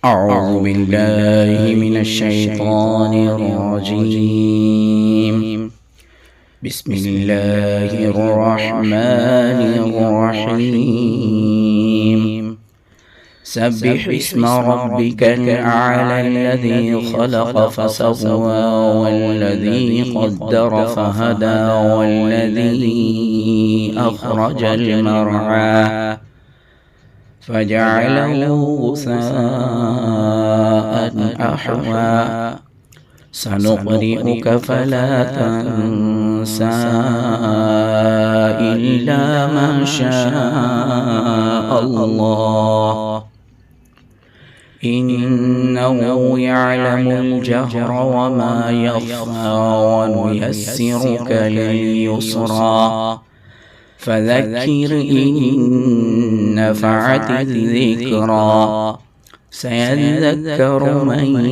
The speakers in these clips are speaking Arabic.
أعوذ بالله من الشيطان الرجيم. بسم الله الرحمن الرحيم. سبح اسم ربك الأعلى الذي خلق فسوى والذي قدر فهدى والذي أخرج المرعى فجعله غثاء أحوى سنقرئك فلا تنسى إلا ما شاء الله إنه يعلم الجهر وما يخفى ونيسرك لليسرى فذكر إن نفعت الذكرى سيذكر من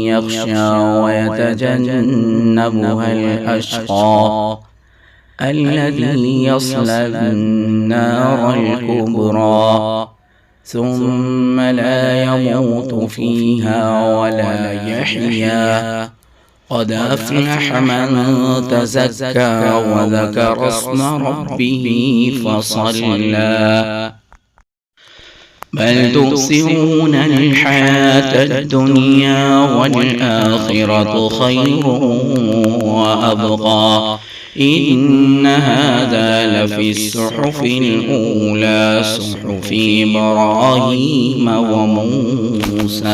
يخشى ويتجنبها الأشقى الذي يصلى النار الكبرى ثم لا يموت فيها ولا يحيا قد أفلح من تزكى وذكر اسم ربه فصلى بل تؤثرون الحياة الدنيا والآخرة خير وأبقى إن هذا لفي الصحف الأولى صحف إبراهيم وموسى.